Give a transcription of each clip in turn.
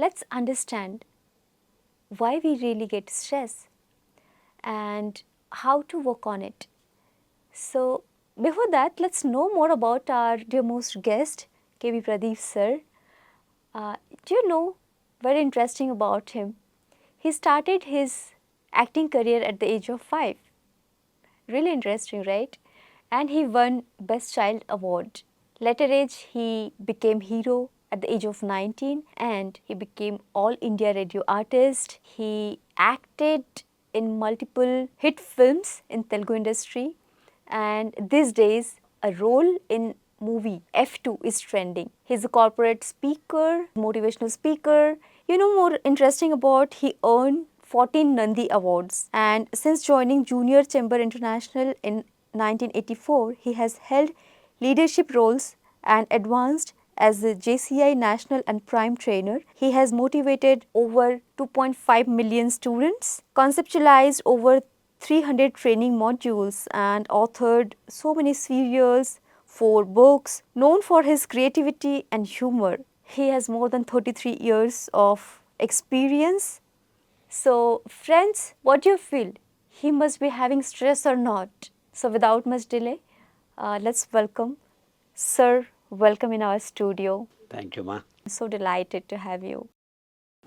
let's understand why we really get stress and how to work on it. So, before that, let's know more about our dearmost guest, KB Pradeep sir. Do you know very interesting about him? He started his acting career at the age of 5. Really interesting, right? And he won Best Child Award. Later age, he became hero at the age of 19 and he became All India Radio Artist. He acted in multiple hit films in Telugu industry, and these days a role in movie F2 is trending. He's a corporate speaker, motivational speaker. More interesting about, he earned 14 Nandi Awards, and since joining Junior Chamber International in 1984, he has held leadership roles and advanced as the JCI National and Prime Trainer. He has motivated over 2.5 million students, conceptualized over 300 training modules, and authored so many serials, 4 books. Known for his creativity and humor, he has more than 33 years of experience. So, friends, what do you feel? He must be having stress or not? So, without much delay, let's welcome Sir. Welcome in our studio. Thank you, Ma. So delighted to have you.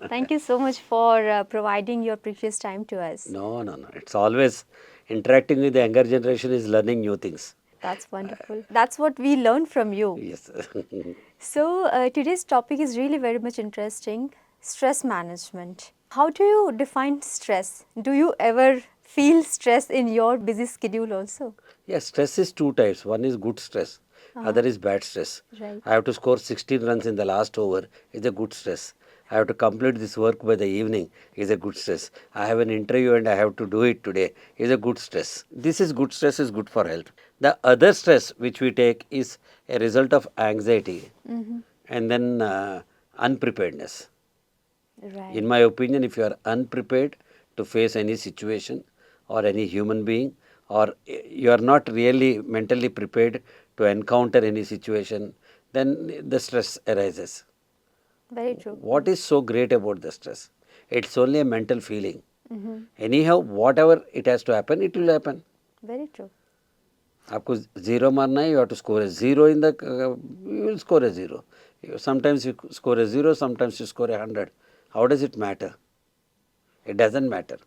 Thank you so much for providing your precious time to us. No. It's always interacting with the younger generation is learning new things. That's wonderful. That's what we learn from you. Yes. So, today's topic is really very much interesting. Stress management. How do you define stress? Do you ever feel stress in your busy schedule also? Yes, stress is 2 types. One is good stress, other is bad stress. Right. I have to score 16 runs in the last over is a good stress. I have to complete this work by the evening is a good stress. I have an interview and I have to do it today is a good stress. This is good stress, is good for health. The other stress which we take is a result of anxiety and then unpreparedness. Right. In my opinion, if you are unprepared to face any situation or any human being, or you are not really mentally prepared to encounter any situation, then the stress arises. Very true. What is so great about the stress? It's only a mental feeling. Anyhow, whatever it has to happen, it will happen. Very true. आपको 0 मारना है, you have to score a 0 in the, you will score a 0. Sometimes you score a 0, sometimes you score a 100. How does it matter? It doesn't matter.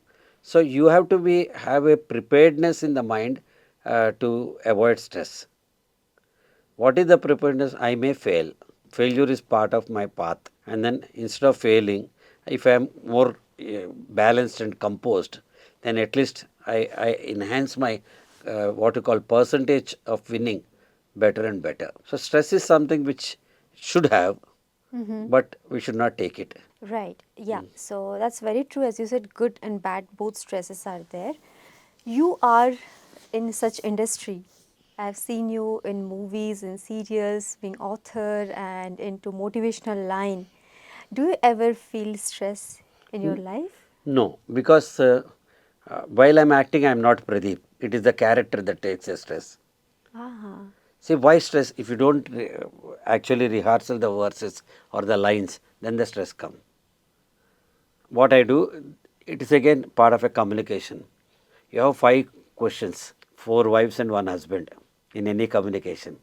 So you have to have a preparedness in the mind to avoid stress. What is the preparedness? I may fail. Failure is part of my path. And then instead of failing, if I am more balanced and composed, then at least I enhance my what you call percentage of winning better and better. So stress is something which should have, but we should not take it. Right. Yeah. So that's very true. As you said, good and bad, both stresses are there. You are in such industry. I've seen you in movies, in serials, being author and into motivational line. Do you ever feel stress in your life? No, because while I am acting, I am not Pradeep. It is the character that takes a stress. See, why stress? If you don't actually rehearsal the verses or the lines, then the stress comes. What I do, it is again part of a communication. You have 5 questions, 4 wives and 1 husband in any communication.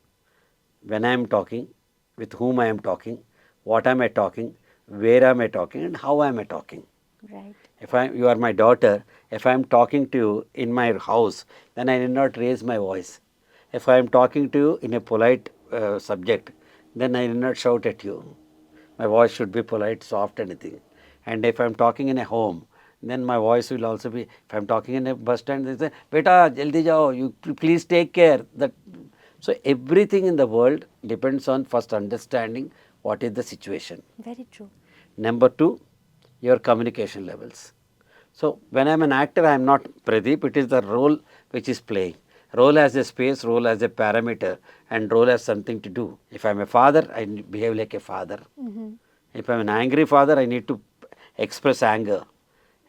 When I am talking, with whom I am talking, what am I talking, where am I talking, and how am I talking. Right. If you are my daughter, if I am talking to you in my house, then I need not raise my voice. If I am talking to you in a polite subject, then I need not shout at you. My voice should be polite, soft, anything. And if I am talking in a home, then my voice will also be, if I am talking in a bus stand, they say, Beta, jaldi jao, you please take care. So everything in the world depends on first understanding what is the situation. Very true. Number 2, your communication levels. So when I am an actor, I am not Pradeep, it is the role which is playing. Role has a space, role has a parameter, and role has something to do. If I am a father, I behave like a father. If I am an angry father, I need to express anger.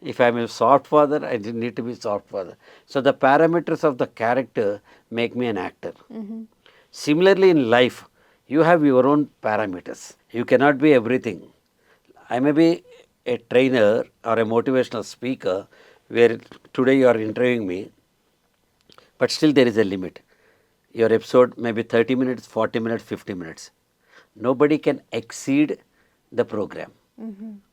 If I am a soft father, I need to be soft father. So the parameters of the character make me an actor. Similarly in life, you have your own parameters. You cannot be everything. I may be a trainer or a motivational speaker where today you are interviewing me, but still there is a limit. Your episode may be 30 minutes, 40 minutes, 50 minutes. Nobody can exceed the program,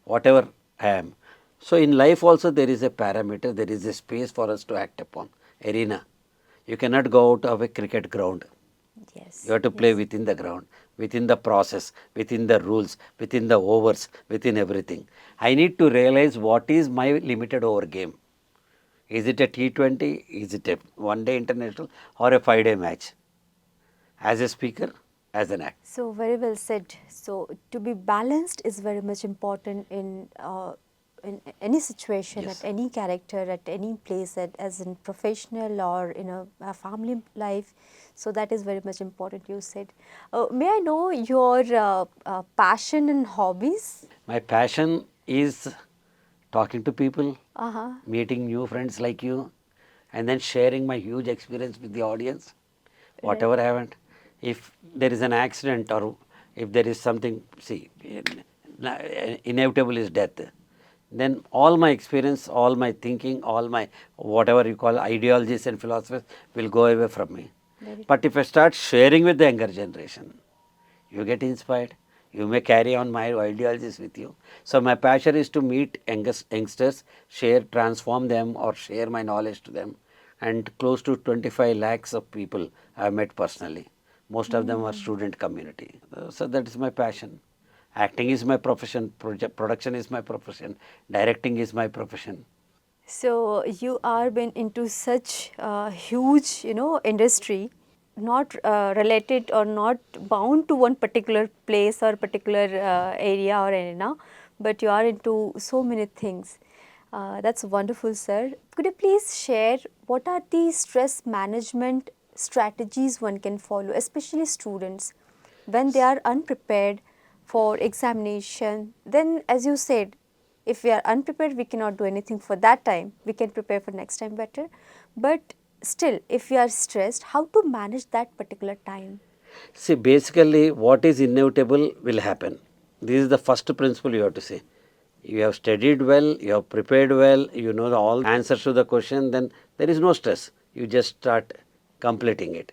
whatever I am. So in life also there is a parameter, there is a space for us to act upon, arena. You cannot go out of a cricket ground. Yes. You have to play within the ground, within the process, within the rules, within the overs, within everything. I need to realize what is my limited over game. Is it a T20? Is it a one-day international or a 5-day match? As a speaker, as an actor. So very well said. So to be balanced is very much important in any situation, Yes. at any character, at any place, as in professional or in a family life. So that is very much important. You said. May I know your passion and hobbies? My passion is talking to people, Uh-huh. meeting new friends like you, and then sharing my huge experience with the audience, Right. whatever happened. If there is an accident or if there is something, see, inevitable is death. Then all my experience, all my thinking, all my whatever you call ideologies and philosophies will go away from me. Very But true. if I start sharing with the younger generation, you get inspired. You may carry on my ideologies with you. So my passion is to meet youngsters, share, transform them or share my knowledge to them. And close to 25 lakhs of people I have met personally. Most of them are student community. So that is my passion. Acting is my profession, production is my profession, directing is my profession. So you are been into such huge, industry, not related or not bound to one particular place or particular area or arena, but you are into so many things. That's wonderful, sir. Could you please share what are the stress management strategies one can follow, especially students, when they are unprepared for examination? Then, as you said, if we are unprepared, we cannot do anything for that time. We can prepare for next time better. But still, if we are stressed, how to manage that particular time? See, basically, what is inevitable will happen. This is the first principle you have to say. You have studied well, you have prepared well, you know all answers to the question, then there is no stress. You just start completing it.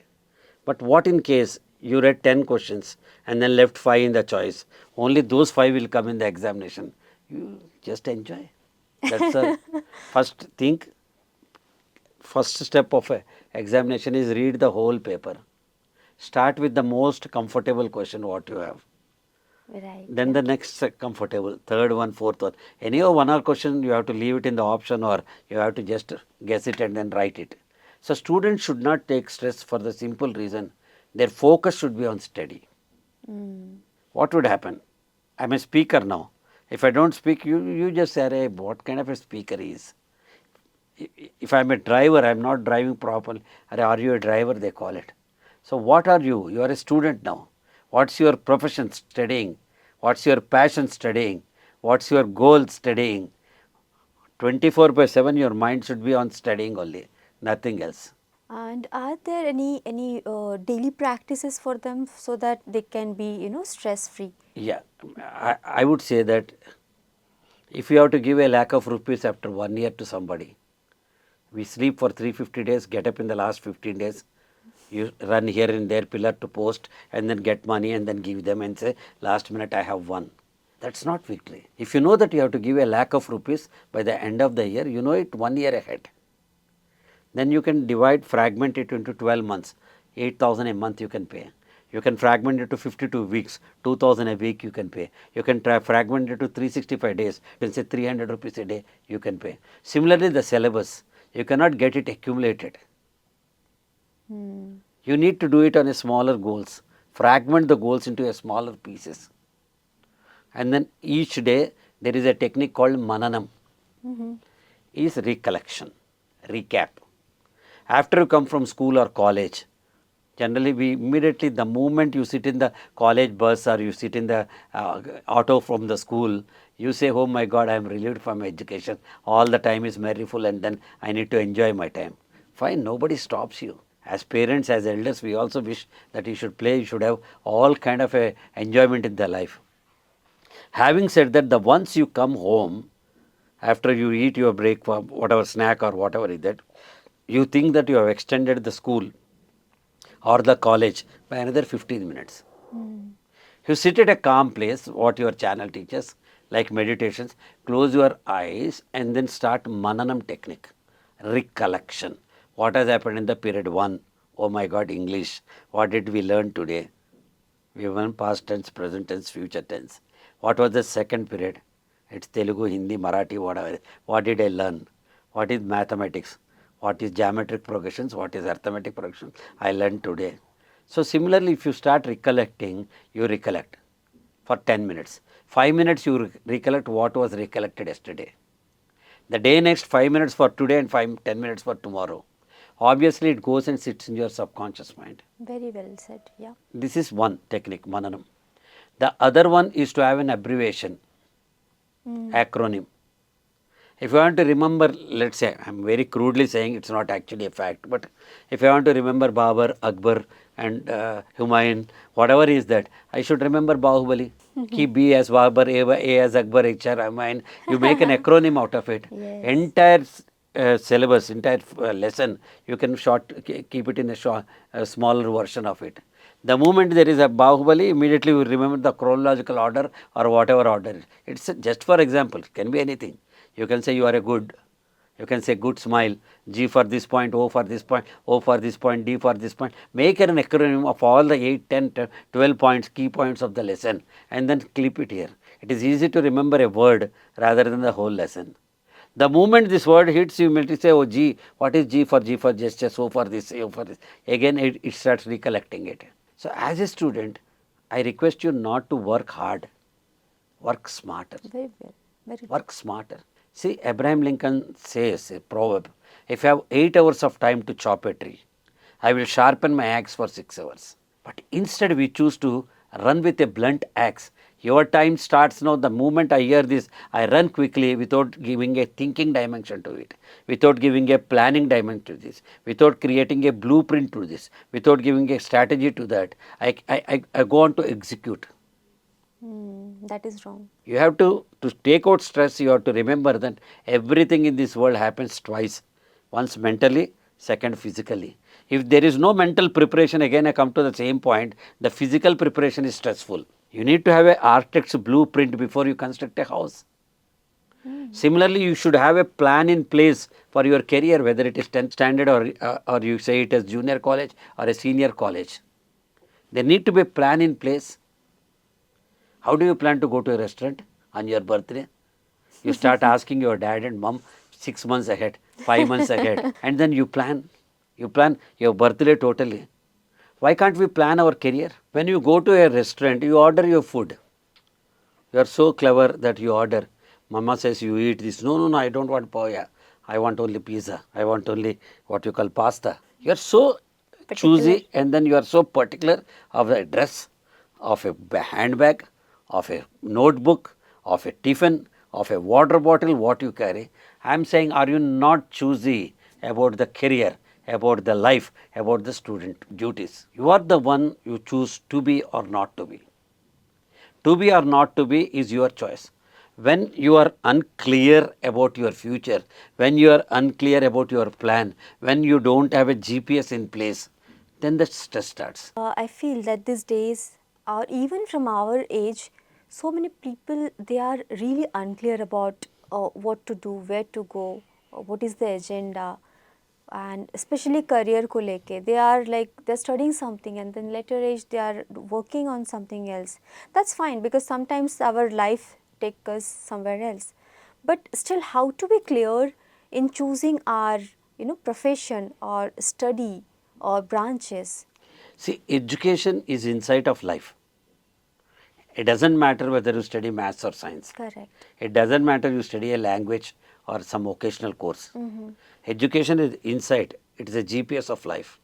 But what in case you read 10 questions and then left 5 in the choice? Only those 5 will come in the examination. You just enjoy. That's the first thing. First step of a examination is read the whole paper. Start with the most comfortable question what you have. Right. Then the next comfortable, third one, fourth one. Any of one or question you have to leave it in the option or you have to just guess it and then write it. So students should not take stress for the simple reason their focus should be on study. What would happen? I'm a speaker now. If I don't speak, you just say, "Arey, what kind of a speaker he is?" If I'm a driver, I'm not driving properly. Are you a driver? They call it. So what are you? You are a student now. What's your profession studying? What's your passion studying? What's your goal studying? 24/7 your mind should be on studying only, nothing else. And are there any daily practices for them so that they can be stress free? Yeah, I would say that if you have to give a lakh of rupees after 1 year to somebody, we sleep for 350 days, get up in the last 15 days, you run here and there, pillar to post, and then get money and then give them and say, last minute I have won. That's not victory. If you know that you have to give a lakh of rupees by the end of the year, you know it 1 year ahead. Then you can divide, fragment it into 12 months, 8,000 a month you can pay. You can fragment it to 52 weeks, 2,000 a week you can pay. You can fragment it to 365 days, you can say 300 rupees a day you can pay. Similarly, the syllabus, you cannot get it accumulated. You need to do it on a smaller goals. Fragment the goals into a smaller pieces. And then each day there is a technique called mananam. Is recollection, recap. After you come from school or college, generally we immediately the moment you sit in the college bus or you sit in the auto from the school, you say, oh my God, I am relieved from education. All the time is merryful and then I need to enjoy my time. Fine, nobody stops you. As parents, as elders, we also wish that you should play, you should have all kind of a enjoyment in their life. Having said that, the once you come home, after you eat your breakfast, whatever snack or whatever is that, you think that you have extended the school or the college by another 15 minutes. You sit at a calm place, what your channel teaches, like meditations, close your eyes and then start mananam technique, recollection. What has happened in the period 1? Oh my God, English. What did we learn today? We learned past tense, present tense, future tense. What was the second period? It's Telugu, Hindi, Marathi, whatever. What did I learn? What is mathematics? What is geometric progressions? What is arithmetic progression? I learned today. So similarly, if you start recollecting, you recollect for 10 minutes. 5 minutes you recollect what was recollected yesterday. The day next 5 minutes for today and 10 minutes for tomorrow. Obviously, it goes and sits in your subconscious mind. Very well said. Yeah. This is one technique, mananam. The other one is to have an abbreviation, acronym. If you want to remember, let's say, I am very crudely saying it's not actually a fact, but if I want to remember Babur, Akbar and Humayun, whatever is that, I should remember Bahubali. Keep B as Babur, A as Akbar, H as Humayun. You make an acronym out of it. Yes. Entire syllabus, entire lesson, you can keep it in a smaller version of it. The moment there is a Bahubali, immediately you remember the chronological order or whatever order. It's just for example, it can be anything. You can say you are a good, you can say good smile, G for this point, O for this point, O for this point, D for this point. Make an acronym of all the 8, 10, 12 points, key points of the lesson and then clip it here. It is easy to remember a word rather than the whole lesson. The moment this word hits, you immediately say, oh G, what is G for gesture, O for this, O for this. Again, it starts recollecting it. So as a student, I request you not to work hard, work smarter. Very well. Very good. Work smarter. See, Abraham Lincoln says a proverb, if I have 8 hours of time to chop a tree, I will sharpen my axe for 6 hours. But instead we choose to run with a blunt axe. Your time starts now. The moment I hear this, I run quickly without giving a thinking dimension to it, without giving a planning dimension to this, without creating a blueprint to this, without giving a strategy to that. I go on to execute. That is wrong. You have to take out stress, you have to remember that everything in this world happens twice. Once mentally, second physically. If there is no mental preparation, again I come to the same point, the physical preparation is stressful. You need to have an architect's blueprint before you construct a house. Similarly, you should have a plan in place for your career, whether it is 10th standard or you say it as junior college or a senior college. There need to be a plan in place. How do you plan to go to a restaurant on your birthday? You start asking your dad and mom 6 months ahead, 5 months ahead, and then you plan. You plan your birthday totally. Why can't we plan our career? When you go to a restaurant, you order your food. You are so clever that you order. Mama says you eat this. No, I don't want poya. I want only pizza. I want only what you call pasta. You are so choosy and then you are so particular of the dress, of a handbag, of a notebook, of a tiffin, of a water bottle, what you carry. I am saying, are you not choosy about the career, about the life, about the student duties? You are the one you choose to be or not to be. To be or not to be is your choice. When you are unclear about your future, when you are unclear about your plan, when you don't have a GPS in place, then the stress starts. I feel that these days, or even from our age, so many people, they are really unclear about what to do, where to go, what is the agenda, and especially career ko leke. They are like, they're studying something and then later age they are working on something else. That's fine because sometimes our life takes us somewhere else. But still, how to be clear in choosing our, profession or study or branches? See, education is insight of life. It doesn't matter whether you study maths or science. Correct. It doesn't matter you study a language or some occasional course. Education is insight. It is a GPS of life.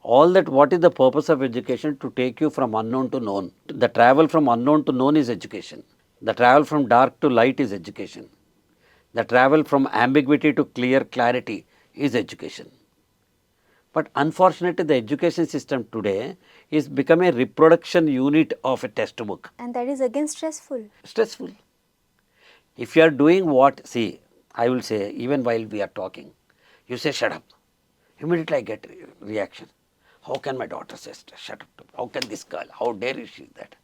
All that, what is the purpose of education? To take you from unknown to known. The travel from unknown to known is education. The travel from dark to light is education. The travel from ambiguity to clear clarity is education. But unfortunately, the education system today is become a reproduction unit of a textbook. And that is again stressful. Stressful. If you are doing what, see, I will say, even while we are talking, you say shut up. Immediately I get reaction. How can my daughter say shut up? How can this girl? How dare she that?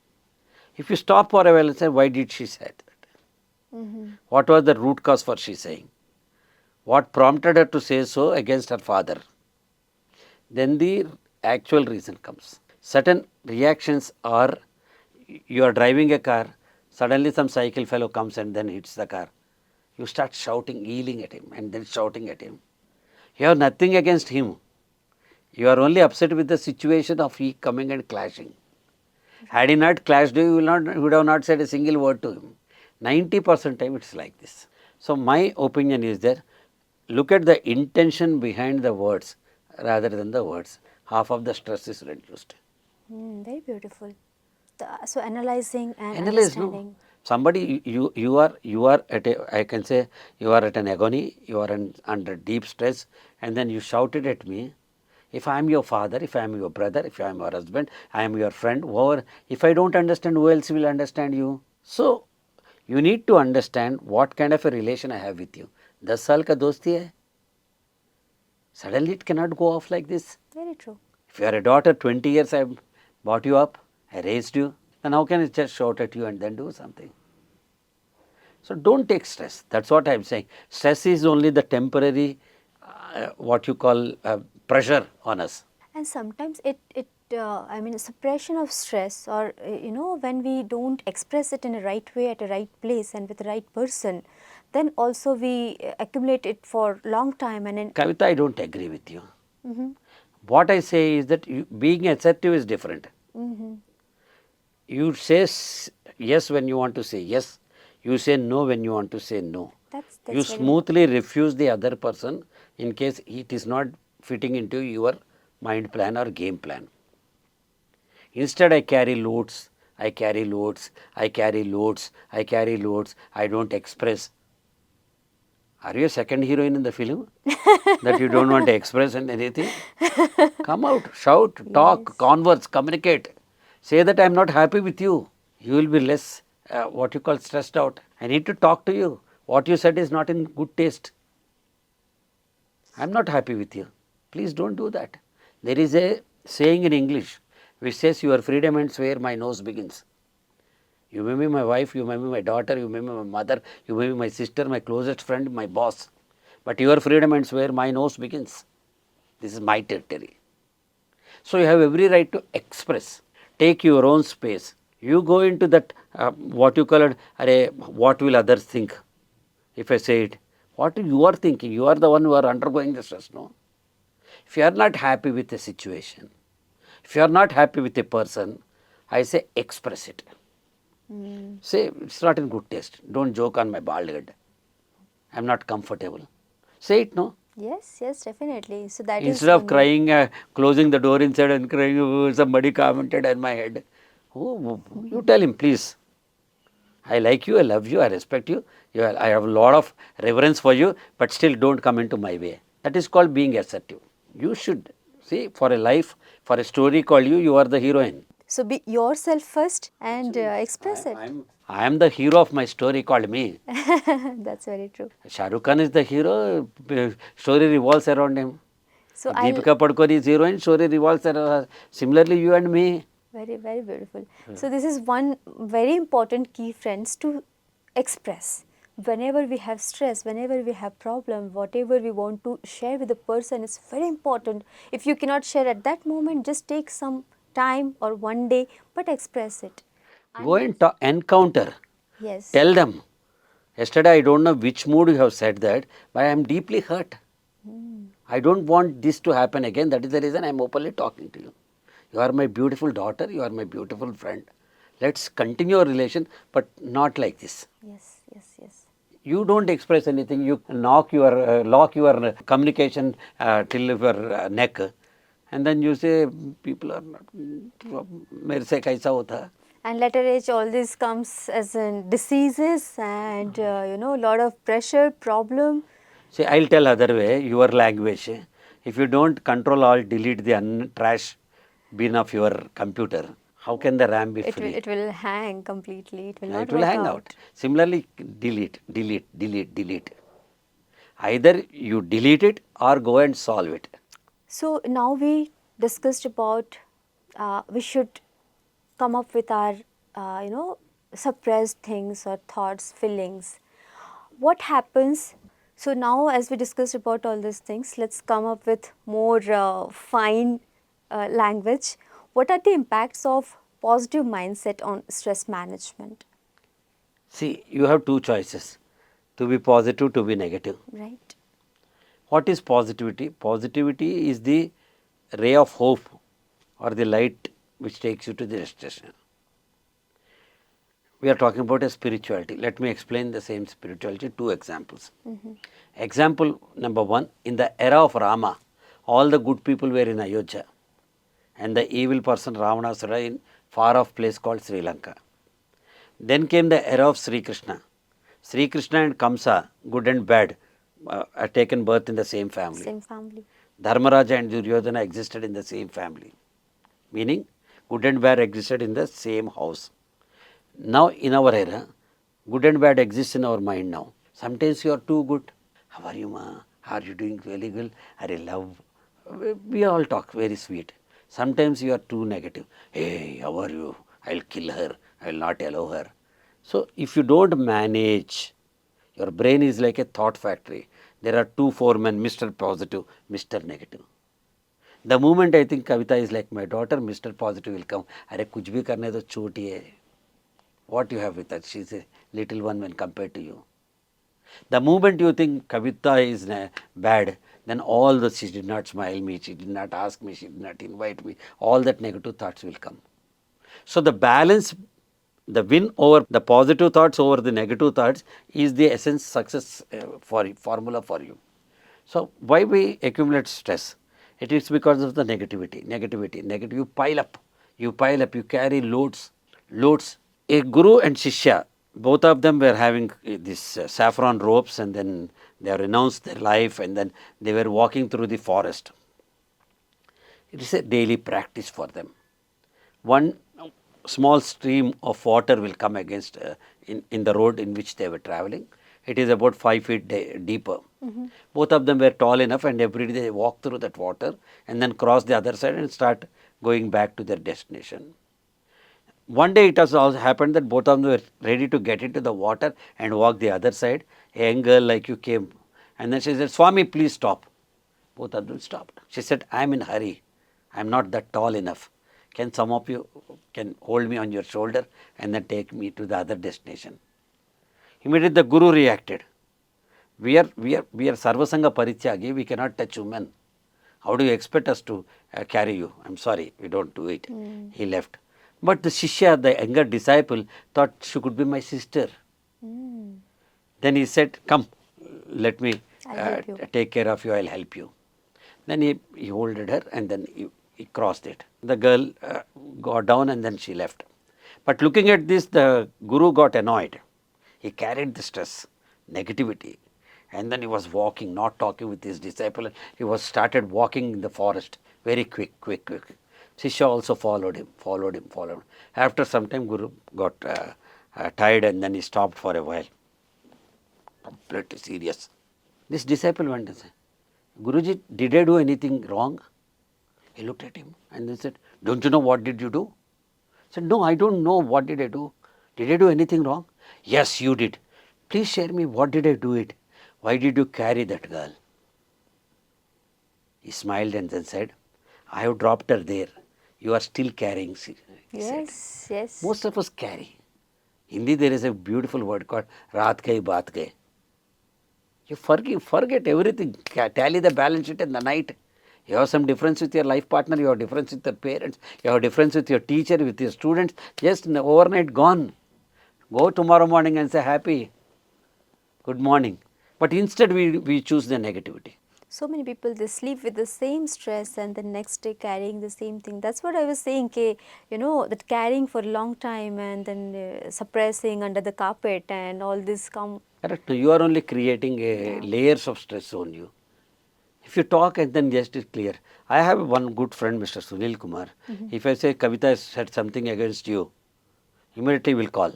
If you stop for a while and say, why did she say that? What was the root cause for she saying? What prompted her to say so against her father? Then the actual reason comes. Certain reactions are, you are driving a car, suddenly some cycle fellow comes and then hits the car. You start shouting, yelling at him and then shouting at him. You have nothing against him. You are only upset with the situation of he coming and clashing. Had he not clashed, you would have not said a single word to him. 90% time it is like this. So my opinion is that look at the intention behind the words rather than the words. Half of the stress is reduced. Very beautiful. So analyzing and Analyze, no. understanding. Somebody you are at a, I can say you are at an agony, you are under deep stress, and then you shouted at me. If I am your father, if I am your brother, if I am your husband, I am your friend, whoever, if I don't understand, who else will understand you? So you need to understand what kind of a relation I have with you. 10 साल का दोस्ती है. Suddenly it cannot go off like this. Very true. If you are a daughter, 20 years I brought you up, I raised you, then how can I just shout at you and then do something? So don't take stress. That's what I am saying. Stress is only the temporary, what you call pressure on us. And sometimes I mean, suppression of stress, or when we don't express it in a right way at a right place and with the right person, then also we accumulate it for long time. And Kavita, I don't agree with you. What I say is that being assertive is different. You say yes when you want to say yes. You say no when you want to say no. That's You smoothly refuse the other person in case it is not fitting into your mind plan or game plan. Instead, I carry loads, I carry loads, I carry loads, I carry loads, I don't express. Are you a second heroine in the film? That you don't want to express and anything? Come out, shout, talk, converse, communicate. Say that I am not happy with you. You will be less, what you call, stressed out. I need to talk to you. What you said is not in good taste. I am not happy with you. Please don't do that. There is a saying in English which says your freedom ends where my nose begins. You may be my wife, you may be my daughter, you may be my mother, you may be my sister, my closest friend, my boss. But your freedom ends where my nose begins. This is my territory. So you have every right to express. Take your own space. You go into that, what you call it, what will others think if I say it? What you are thinking? You are the one who are undergoing the stress, no? If you are not happy with a situation, if you are not happy with a person, I say express it. Say it's not in good taste. Don't joke on my bald head. I am not comfortable. Say it, no? Yes, definitely. So that Instead of crying, closing the door inside and crying, oh, somebody commented on my head. Oh, you tell him, please. I like you, I love you, I respect you. I have a lot of reverence for you, but still don't come into my way. That is called being assertive. You should see, for a life, for a story called you, you are the heroine. So be yourself first and express it. I am the hero of my story called me. That's very true. Shah Rukh Khan is the hero, story revolves around him. So Deepika Padukone is heroine, story revolves around. Similarly, you and me. Very, very beautiful. So this is one very important key, friends, to express. Whenever we have stress, whenever we have problem, whatever we want to share with the person, it's very important. If you cannot share at that moment, just take some time or one day, but express it. Go and encounter. Yes. Tell them. Yesterday, I don't know which mood you have said that, but I am deeply hurt. I don't want this to happen again. That is the reason I am openly talking to you. You are my beautiful daughter. You are my beautiful friend. Let's continue our relation, but not like this. Yes. You don't express anything. You lock your communication till your neck, and then you say people are not. मेरे से कैसा होता? And later age, all this comes as in diseases and lot of pressure, problem. See, I'll tell other way, your language. If you don't control all, delete the trash bin of your computer, how can the RAM be free? It will hang completely. It will not It will work hang out. out. Similarly, delete, delete, delete, delete. Either you delete it or go and solve it. So now we discussed about we should come up with our suppressed things or thoughts, feelings. What happens? So now, as we discussed about all these things, let's come up with more fine language. What are the impacts of positive mindset on stress management? See, you have two choices, to be positive, to be negative. Right. What is positivity? Positivity is the ray of hope or the light which takes you to the destination. We are talking about a spirituality. Let me explain the same spirituality, two examples. Example number one, in the era of Rama, all the good people were in Ayodhya and the evil person Ravanasura in far off place called Sri Lanka. Then came the era of Sri Krishna. Sri Krishna and Kamsa, good and bad, had taken birth in the same family. Same family. Dharmaraja and Duryodhana existed in the same family, meaning good and bad existed in the same house. Now in our era, good and bad exists in our mind now. Sometimes you are too good. How are you, ma? Are you doing really well? Are you love? We all talk very sweet. Sometimes you are too negative. Hey, how are you? I'll kill her. I'll not allow her. So if you don't manage, your brain is like a thought factory. There are two foremen, Mr. Positive, Mr. Negative. The moment I think Kavita is like my daughter, Mr. Positive will come. Arey kuch bhi karne do choti hai. What you have with her? She is a little one when compared to you. The moment you think Kavita is bad, then all the she did not smile me, she did not ask me, she did not invite me, all that negative thoughts will come. So the balance, the win over the positive thoughts over the negative thoughts is the essence success formula for you. So why we accumulate stress? It is because of the negativity, negative. You pile up, you carry loads, loads. A guru and shishya, both of them were having this saffron ropes, and then they renounced their life, and then they were walking through the forest. It is a daily practice for them. One small stream of water will come against in the road in which they were traveling. It is about 5 feet deeper. Both of them were tall enough, and every day they walk through that water and then cross the other side and start going back to their destination. One day it has also happened that both of them were ready to get into the water and walk the other side. A young girl like you came, and then she said, Swami, please stop. Both of them stopped. She said, I am in a hurry. I am not that tall enough. Can some of you can hold me on your shoulder and then take me to the other destination? Immediately the Guru reacted. We are Sarvasanga Parityagi, we cannot touch women. How do you expect us to carry you? I am sorry, we don't do it. He left. But the Shishya, the younger disciple, thought she could be my sister. Then he said, come, let me take care of you, I will help you. Then he holded her and then he crossed it. The girl got down and then she left. But looking at this, the Guru got annoyed. He carried the stress, negativity, and then he was walking, not talking with his disciple. He was started walking in the forest, very quick. Shishya also followed him. After some time, Guru got tired and then he stopped for a while, completely serious. This disciple went and said, Guruji, did I do anything wrong? He looked at him and then said, don't you know what did you do? He said, no, I don't know what did I do. Did I do anything wrong? Yes, you did. Please share me, what did I do it? Why did you carry that girl? He smiled and then said, I have dropped her there. You are still carrying, Yes. Most of us carry. In Hindi there is a beautiful word called Raat Gayi Baat Gayi. You forget everything. Tally the balance sheet in the night. You have some difference with your life partner, you have difference with your parents, you have difference with your teacher, with your students, just overnight gone. Go tomorrow morning and say happy, good morning. But instead we choose the negativity. So many people, they sleep with the same stress and the next day carrying the same thing. That's what I was saying, that carrying for a long time and then suppressing under the carpet and all this come. Correct. You are only creating layers of stress on you. If you talk and then just is clear. I have one good friend, Mr. Sunil Kumar. If I say Kavita said something against you, immediately will call.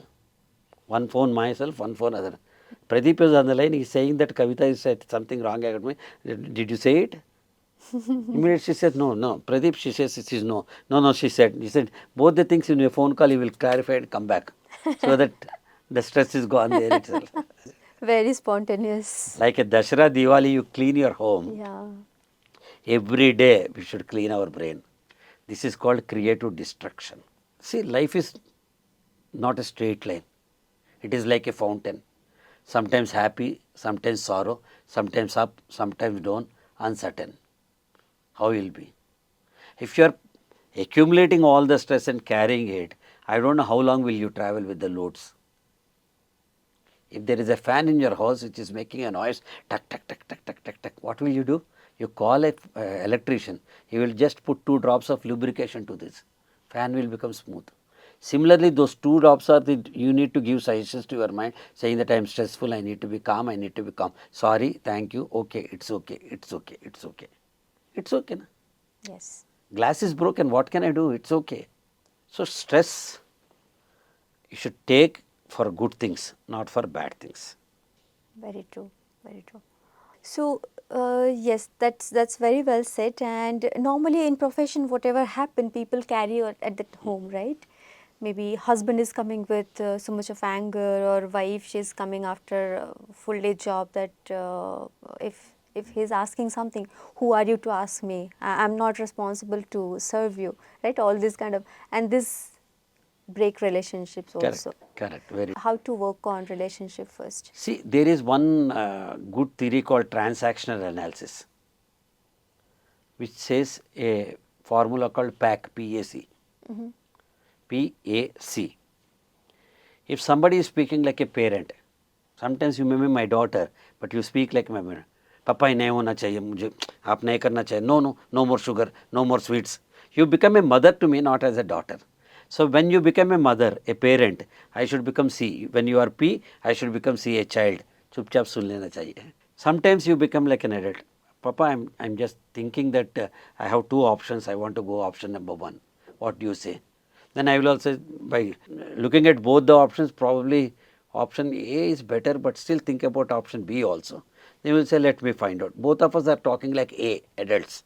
One phone myself, one phone other. Pradeep is on the line, he is saying that Kavita is said something wrong against me. Did you say it? Immediately she said, no, no. Pradeep, she says it is no. No, no, she said. He said, both the things in your phone call, you will clarify and come back. So that the stress is gone there itself. Very spontaneous. Like a Dashera Diwali, you clean your home. Yeah. Every day we should clean our brain. This is called creative destruction. See, life is not a straight line. It is like a fountain. Sometimes happy, sometimes sorrow, sometimes up, sometimes down, uncertain. How will be? If you are accumulating all the stress and carrying it, I don't know how long will you travel with the loads. If there is a fan in your house which is making a noise, tuck, tuck, tuck, tuck, tuck, tuck, tuck, what will you do? You call a electrician. He will just put 2 drops of lubrication to this. Fan will become smooth. Similarly, those 2 drops are the, you need to give suggestions to your mind saying that I am stressful, I need to be calm, I need to be calm. Sorry, thank you, okay, it's okay, it's okay, it's okay. It's okay. Na? Yes. Glass is broken, what can I do? It's okay. So, stress you should take for good things, not for bad things. Very true. Very true. So yes, that's very well said. And normally in profession, whatever happen, people carry at that home, right? Maybe husband is coming with so much of anger, or wife she's coming after a full day job that if he's asking something, who are you to ask me? I'm not responsible to serve you, right? All this kind of, and this break relationships Correct, also. correct, very. How to work on relationship first? See, there is one good theory called transactional analysis, which says a formula called PAC, PAC. PAC. If somebody is speaking like a parent, sometimes you may be my daughter, but you speak like my mother. पापा ये नहीं होना चाहिए मुझे आप नहीं करना चाहिए no no no more sugar no more sweets. You become a mother to me, not as a daughter. So when you become a mother, a parent, I should become C. When you are P, I should become C, a child. चुपचाप सुन लेना चाहिए. Sometimes you become like an adult. Papa, I'm just thinking that I have 2 options. I want to go option number 1. What do you say? Then I will also, by looking at both the options, probably option A is better, but still think about option B also. They will say, let me find out. Both of us are talking like A, adults.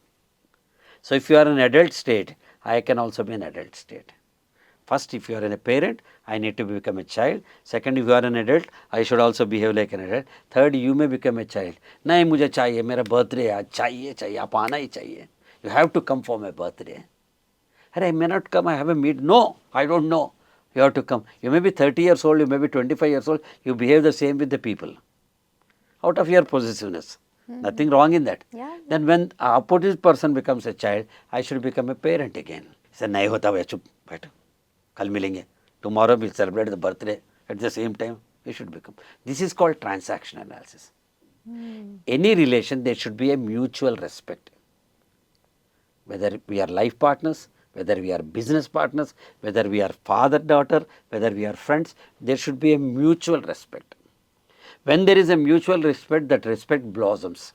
So if you are in adult state, I can also be an adult state. First, if you are a parent, I need to become a child. Second, if you are an adult, I should also behave like an adult. Third, you may become a child. नहीं मुझे चाहिए मेरा birthday आज चाहिए चाहिए आप आना ही चाहिए. You have to come for my birthday. I may not come, I have a meet. No, I don't know. You have to come. You may be 30 years old, you may be 25 years old, you behave the same with the people. Out of your possessiveness. Nothing wrong in that. Yeah. Then when opposite person becomes a child, I should become a parent again. He said, नहीं होता भैया चुप बैठो कल मिलेंगे. Tomorrow we'll celebrate the birthday at the same time. You should become. This is called transaction analysis. Any relation, there should be a mutual respect. Whether we are life partners, whether we are business partners, whether we are father-daughter, whether we are friends, there should be a mutual respect. When there is a mutual respect, that respect blossoms.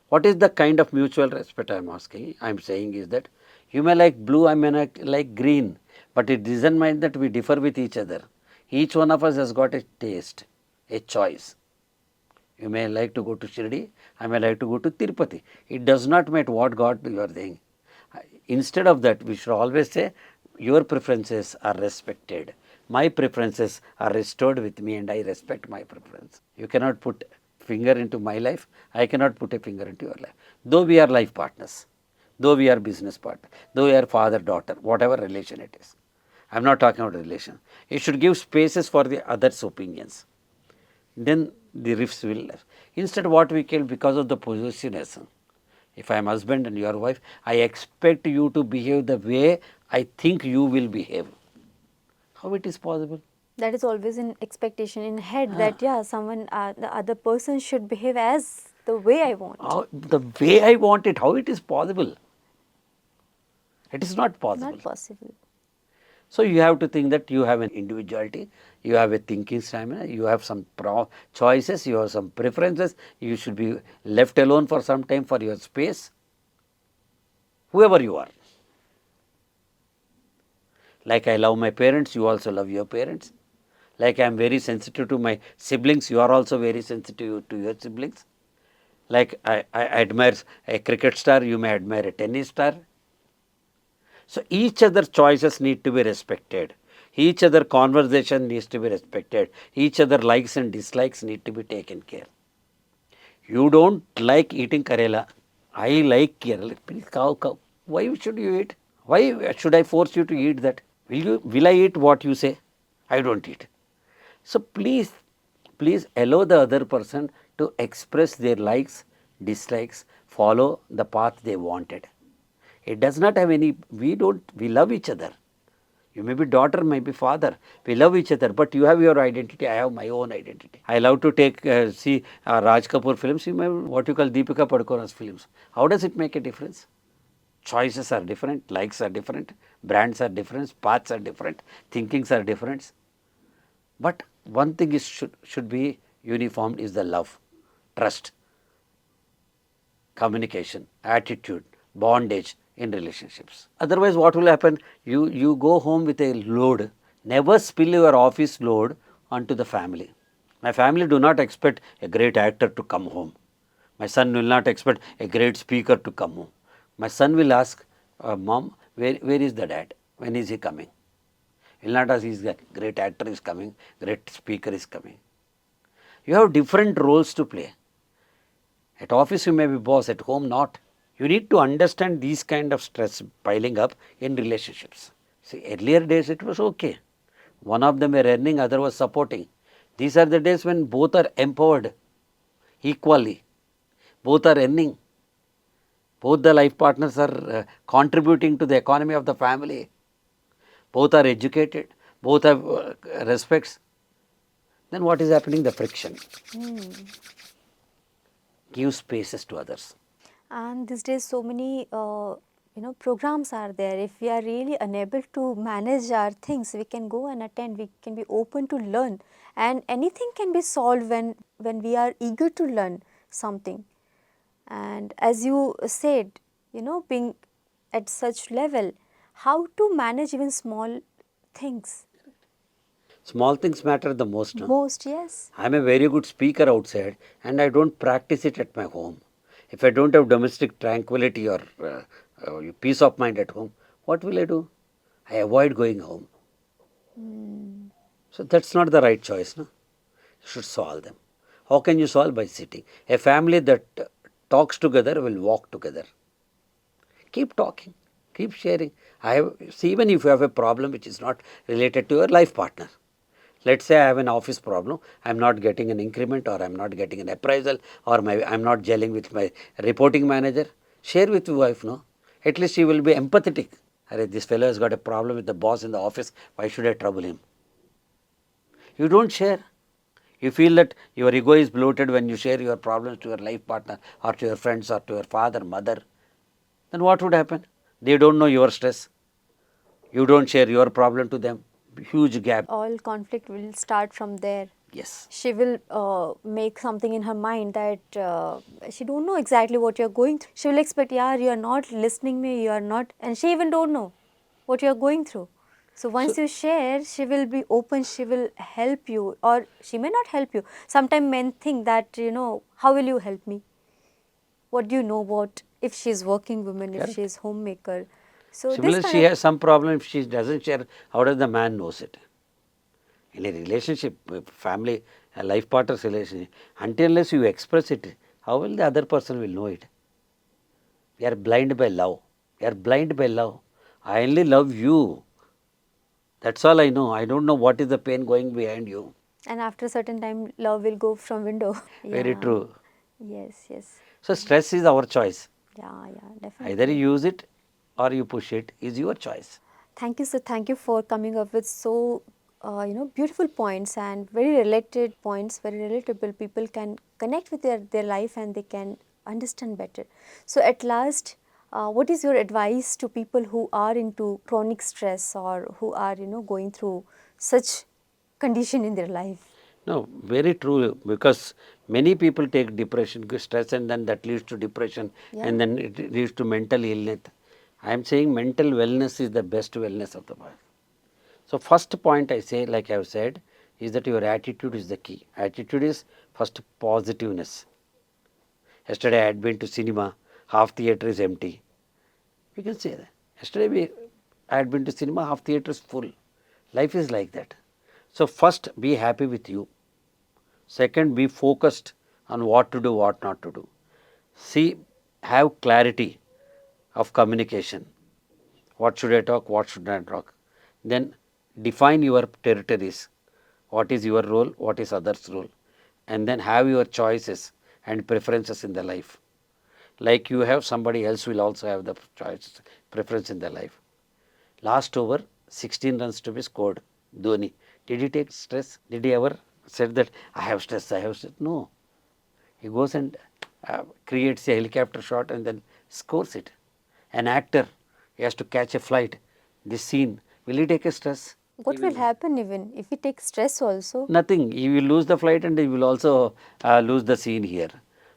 What is the kind of mutual respect I am asking? I am saying is that you may like blue, I may like green, but it doesn't mean that we differ with each other. Each one of us has got a taste, a choice. You may like to go to Shirdi, I may like to go to Tirupati. It does not matter what God you are saying. Instead of that, we should always say, your preferences are respected. My preferences are restored with me and I respect my preference. You cannot put finger into my life, I cannot put a finger into your life. Though we are life partners, though we are business partners, though we are father-daughter, whatever relation it is. I am not talking about relation. You should give spaces for the others' opinions. Then the rifts will left. Instead, what we kill because of the possessiveness. If I am husband and you are wife, I expect you to behave the way I think you will behave. How it is possible? That is always an expectation in head that yeah, someone the other person should behave as the way I want. How, the way I want it, how it is possible? It is not possible. Not possible. So you have to think that you have an individuality, you have a thinking stamina, you have some choices, you have some preferences, you should be left alone for some time for your space, whoever you are. Like I love my parents, you also love your parents. Like I am very sensitive to my siblings, you are also very sensitive to your siblings. Like I admire a cricket star, you may admire a tennis star. So each other choices need to be respected. Each other conversation needs to be respected. Each other likes and dislikes need to be taken care. You don't like eating Karela. I like Kerala. Please cow. Why should you eat? Why should I force you to eat that? Will I eat what you say? I don't eat. So please allow the other person to express their likes, dislikes, follow the path they wanted. It does not have any, we love each other. You may be daughter, may be father. We love each other, but you have your identity, I have my own identity. I love to see Raj Kapoor films, you may what you call Deepika Padukone's films. How does it make a difference? Choices are different, likes are different, brands are different, paths are different, thinkings are different. But one thing is should be uniform is the love, trust, communication, attitude, bondage in relationships. Otherwise, what will happen? You go home with a load. Never spill your office load onto the family. My family do not expect a great actor to come home. My son will not expect a great speaker to come home. My son will ask, Mom, where is the dad? When is he coming? He will not ask, is the great actor is coming, great speaker is coming. You have different roles to play. At office you may be boss, at home not. You need to understand these kind of stress piling up in relationships. See, earlier days it was okay. One of them were earning, other was supporting. These are the days when both are empowered equally. Both are earning. Both the life partners are contributing to the economy of the family. Both are educated. Both have respects. Then what is happening? The friction. Give spaces to others. And these days so many programs are there. If we are really unable to manage our things, we can go and attend, we can be open to learn, and anything can be solved when we are eager to learn something. And as you said, being at such level, how to manage even small things. Small things matter the most. No? Most, yes. I am a very good speaker outside and I don't practice it at my home. If I don't have domestic tranquility or peace of mind at home, what will I do? I avoid going home. So that's not the right choice. No? You should solve them. How can you solve? By sitting. A family that talks together will walk together. Keep talking, keep sharing. See, even if you have a problem which is not related to your life partner. Let's say I have an office problem, I am not getting an increment or I am not getting an appraisal or I am not gelling with my reporting manager. Share with your wife, no? At least she will be empathetic. This fellow has got a problem with the boss in the office, why should I trouble him? You don't share. You feel that your ego is bloated when you share your problems to your life partner or to your friends or to your father, mother. Then what would happen? They don't know your stress. You don't share your problem to them. Huge gap. All conflict will start from there. Yes. She will make something in her mind that she don't know exactly what you're going through. She will expect, yeah, you're not listening me, you are not, and she even don't know what you're going through. So once you share, she will be open, she will help you, or she may not help you. Sometimes men think that, how will you help me? What do you know about if she's working woman, if she's homemaker? So this Similarly, kind she of has some problem. If she doesn't share, how does the man knows it? In a relationship, family, a life partner's relationship, until unless you express it, how will the other person will know it? We are blind by love. We are blind by love. I only love you. That's all I know. I don't know what is the pain going behind you. and after a certain time, love will go from window. Very Yeah. true. Yes, yes. So stress is our choice. Yeah, yeah, Either definitely. you use it or you push it is your choice. Thank you, sir. Thank you for coming up with so, beautiful points and very related points, very relatable. People can connect with their life and they can understand better. So at last, what is your advice to people who are into chronic stress or who are, going through such condition in their life? No, very true, because many people take depression, stress, and then that leads to depression, Yeah. and then it leads to mental illness. I am saying mental wellness is the best wellness of the body. So, first point I say, like I have said, is that your attitude is the key. Attitude is first positiveness. Yesterday I had been to cinema, half theatre is empty. We can say that. I had been to cinema, half theatre is full. Life is like that. So, first be happy with you. Second, be focused on what to do, what not to do. See, have clarity of communication. What should I talk, what should I talk? Then define your territories. What is your role, what is others' role? And then have your choices and preferences in the life. Like you have, somebody else will also have the choice, preference in their life. Last over, 16 runs to be scored. Dhoni. Did he take stress? Did he ever said that I have stress, I have stress? No. He goes and creates a helicopter shot and then scores it. An actor, he has to catch a flight. This scene, will he take a stress? What will happen even if we take stress also? Nothing. He will lose the flight and he will also lose the scene here.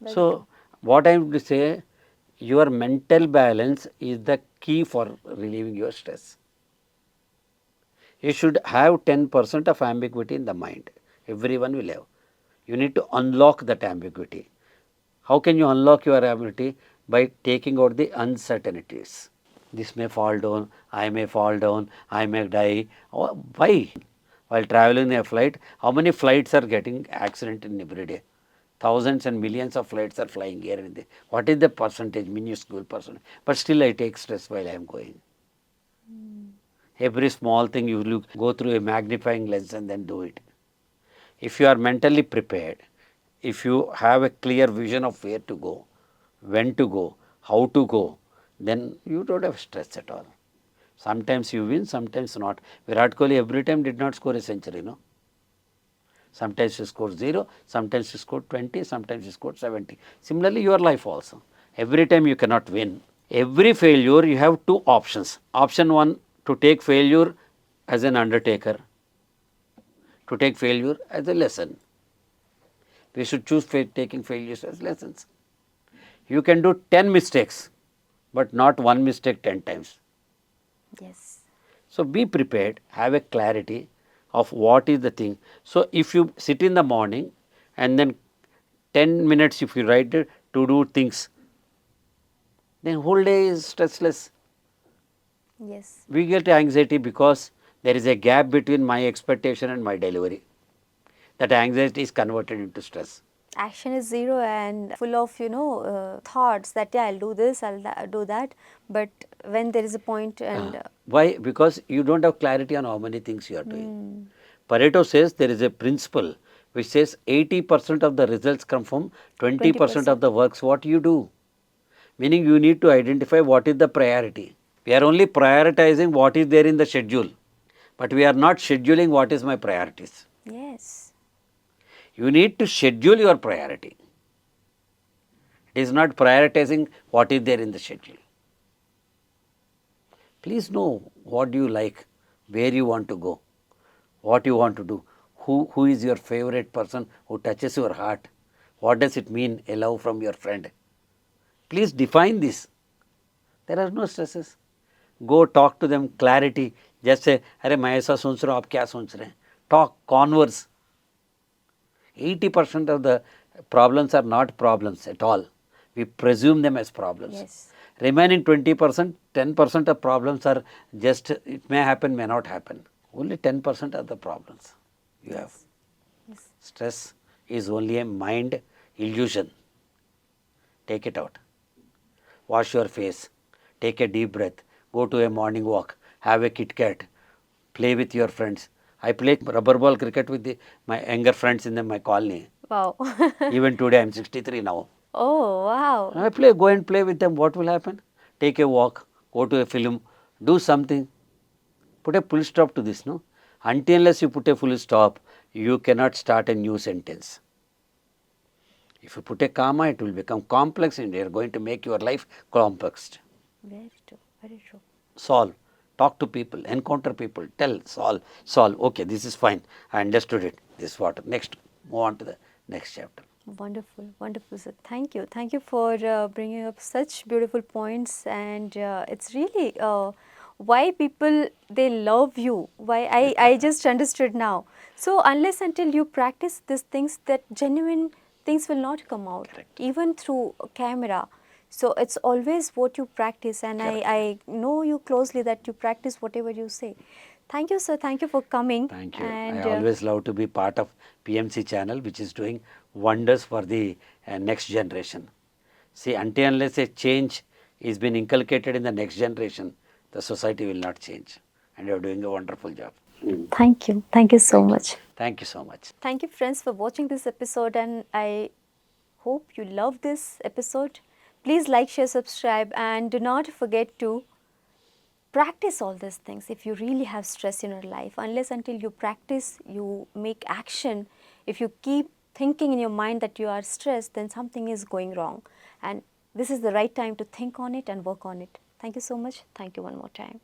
So, what I am to say, your mental balance is the key for relieving your stress. You should have 10% of ambiguity in the mind. Everyone will have. You need to unlock that ambiguity. How can you unlock your ambiguity? By taking out the uncertainties. This may fall down, I may fall down, I may die. Why? While traveling in a flight, how many flights are getting accident in every day? Thousands and millions of flights are flying here and there. What is the percentage, minuscule percentage? But still I take stress while I am going. Every small thing you look, go through a magnifying lens and then do it. If you are mentally prepared, if you have a clear vision of where to go, when to go, how to go, then you don't have stress at all. Sometimes you win, sometimes not. Virat Kohli every time did not score a century, no. Sometimes he scored 0, sometimes he scored 20, sometimes he scored 70. Similarly, your life also. Every time you cannot win. Every failure you have two options. Option 1, to take failure as an undertaker, to take failure as a lesson. We should choose taking failures as lessons. You can do 10 mistakes, but not one mistake 10 times. Yes. So, be prepared, have a clarity of what is the thing. So, if you sit in the morning and then 10 minutes if you write it to do things, then whole day is stressless. Yes. We get anxiety because there is a gap between my expectation and my delivery. That anxiety is converted into stress. Action is zero and full of, thoughts that, yeah, I'll do this, I'll do that. But when there is a point and Why? Because you don't have clarity on how many things you are doing. Pareto says there is a principle which says 80% of the results come from 20% of the works what you do. Meaning you need to identify what is the priority. We are only prioritizing what is there in the schedule, but we are not scheduling what is my priorities. yes. You need to schedule your priority. It is not prioritizing what is there in the schedule. Please know what do you like, where you want to go, what you want to do, who is your favorite person who touches your heart, what does it mean a love from your friend. Please define this. There are no stresses. Go talk to them, clarity. Just say, अरे मैं ऐसा सोच रहा हूँ, आप क्या सोच रहे हैं? Talk, converse. 80% of the problems are not problems at all. We presume them as problems. Yes. Remaining 20%, 10% of problems are just, it may happen, may not happen. Only 10% are the problems you have. Yes. Stress is only a mind illusion. Take it out. Wash your face. Take a deep breath. Go to a morning walk. Have a Kit Kat. Play with your friends. I play rubber ball cricket with my younger friends in my colony. Wow. Even today I am 63 now. Oh, wow. I go and play with them. What will happen? Take a walk, go to a film, do something. Put a full stop to this, no? Until unless you put a full stop, you cannot start a new sentence. If you put a comma, it will become complex and you are going to make your life complex. Very true, very true. Solve. Talk to people, encounter people, tell, solve. Okay, this is fine. I understood it. This is what. Next, move on to the next chapter. Wonderful, wonderful, sir. Thank you. Thank you for bringing up such beautiful points, and it's really why people they love you. Why I just understood now. So unless until you practice these things, that genuine things will not come out, Correct. even through a camera. So it's always what you practice, and Correct. I know you closely that you practice whatever you say. Thank you, sir. Thank you for coming. Thank you. I And always love to be part of PMC channel, which is doing wonders for the next generation. See, until unless a change is been inculcated in the next generation, the society will not change. And you are doing a wonderful job. thank you. Thank you so much. Thank you so much. Thank you, friends, for watching this episode, and I hope you love this episode. Please like, share, subscribe, and do not forget to practice all these things if you really have stress in your life. Unless until you practice, you make action. If you keep thinking in your mind that you are stressed, then something is going wrong. And this is the right time to think on it and work on it. Thank you so much. Thank you one more time.